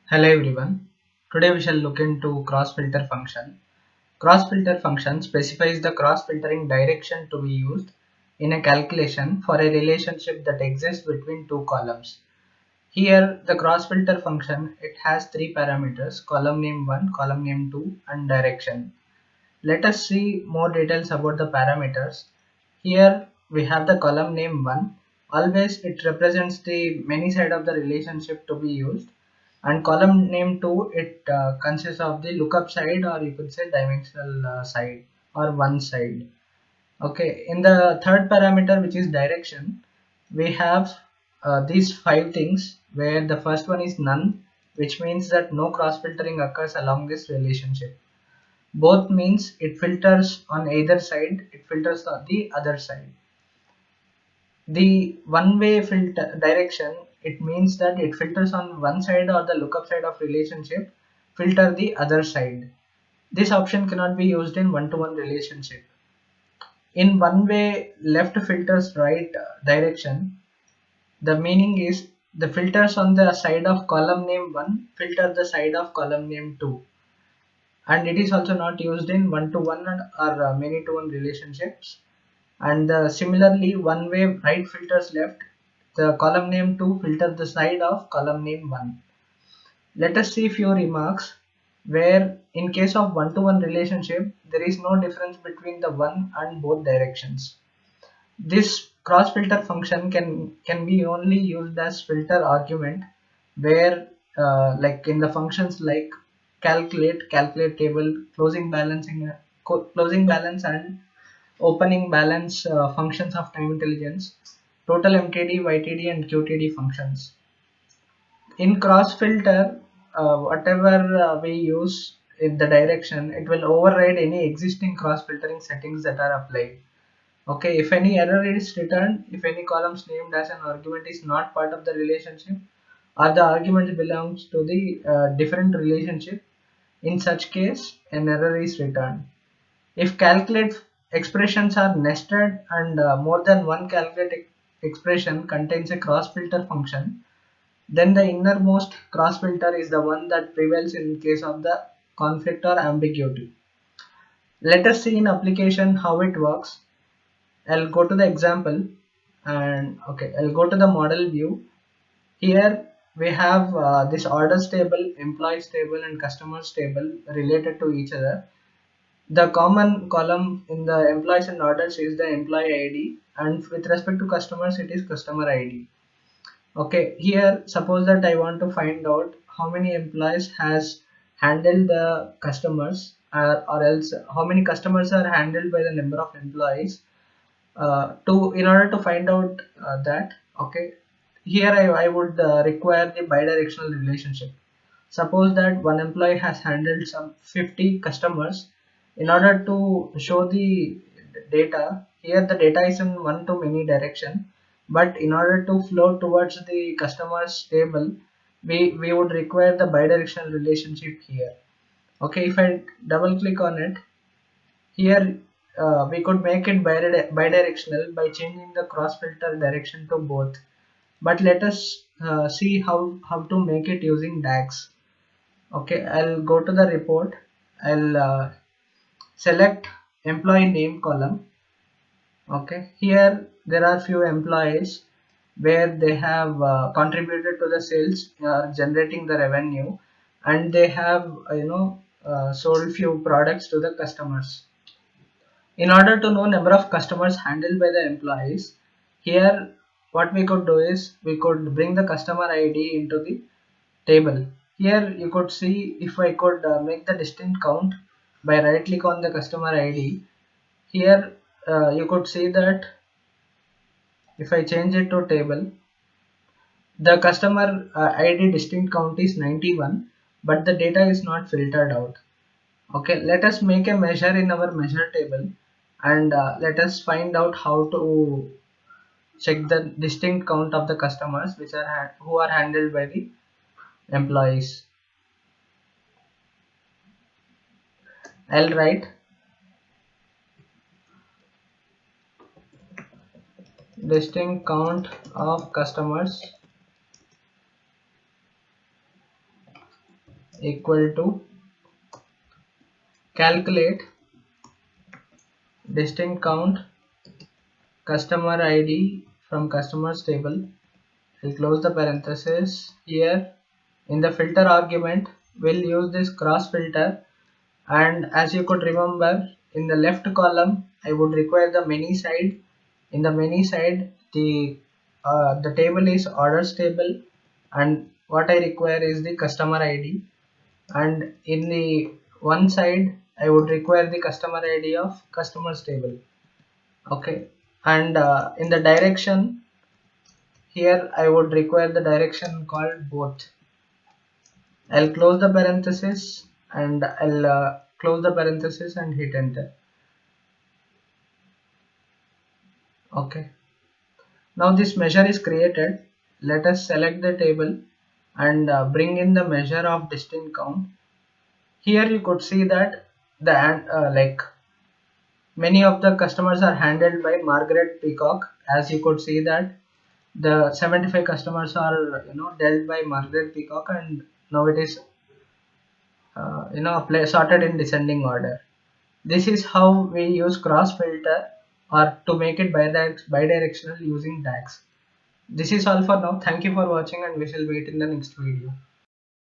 Hello everyone. Today we shall look into cross-filter function. Cross-filter function specifies the cross-filtering direction to be used in a calculation for a relationship that exists between two columns. Here the cross-filter function, it has three parameters: column name 1, column name 2 and direction. Let us see more details about the parameters. Here we have the column name 1. Always it represents the many side of the relationship to be used, and column name 2, it consists of the lookup side, or you could say dimensional side, or one side. Okay, in the third parameter, which is direction, we have these five things, where the first one is none, which means that no cross filtering occurs along this relationship. Both means it filters on either side, it filters on the other side. The one-way filter direction, it means that it filters on one side or the lookup side of relationship, filter the other side. This option cannot be used in one-to-one relationship. In one-way left filters right direction, the meaning is the filters on the side of column name 1 filter the side of column name 2, and it is also not used in one-to-one or many-to-one relationships. And similarly, one way right filters left, the column name 2 filter the side of column name 1. Let us see few remarks where in case of one-to-one relationship there is no difference between the one and both directions. This cross filter function can be only used as filter argument, where like in the functions like calculate table, closing balance and opening balance functions of time intelligence, total MTD, YTD and QTD functions. In cross filter, whatever we use in the direction, it will override any existing cross filtering settings that are applied. Okay, if any error is returned, if any columns named as an argument is not part of the relationship, or the argument belongs to the different relationship, in such case an error is returned. If calculate expressions are nested and more than one calculate expression contains a cross filter function, then the innermost cross filter is the one that prevails in case of the conflict or ambiguity. Let us see in application how it works. I'll go to the example, and okay, I'll go to the model view. Here we have this orders table, employees table and customers table related to each other. The common column in the employees and orders is the employee ID, and with respect to customers it is customer ID. Okay, here suppose that I want to find out how many employees has handled the customers, or else how many customers are handled by the number of employees. To in order to find out that, okay, here I would require the bidirectional relationship. Suppose that one employee has handled some 50 customers. In order to show the data, here the data is in one to many direction, but in order to flow towards the customers table, we would require the bidirectional relationship here. Okay, if I double click on it, here we could make it bidirectional by changing the cross filter direction to both. But let us see how to make it using DAX. Okay, I'll go to the report. I'll select employee name column. Okay, here there are few employees where they have contributed to the sales, generating the revenue, and they have sold few products to the customers. In order to know number of customers handled by the employees, here what we could do is we could bring the customer ID into the table. Here you could see if I could make the distinct count by right click on the customer ID. Here you could see that if I change it to table, the customer ID distinct count is 91, but the data is not filtered out. Okay, let us make a measure in our measure table, and let us find out how to check the distinct count of the customers which are who are handled by the employees. I'll write distinct count of customers equal to calculate distinct count customer ID from customers table. I'll close the parenthesis. Here in the filter argument we'll use this cross filter, and as you could remember, in the left column I would require the many side. In the many side the table is orders table, and what I require is the customer ID, and in the one side I would require the customer ID of customers table. Okay, and in the direction, here I would require the direction called both. I'll close the parenthesis, and I'll close the parenthesis and hit enter. Okay, now this measure is created. Let us select the table and bring in the measure of distinct count. Here you could see that the like many of the customers are handled by Margaret Peacock. As you could see that the 75 customers are dealt by Margaret Peacock, and now it is sorted in descending order. This is how we use cross filter, or to make it bidirectional using DAX. This is all for now. Thank you for watching, and we shall meet in the next video.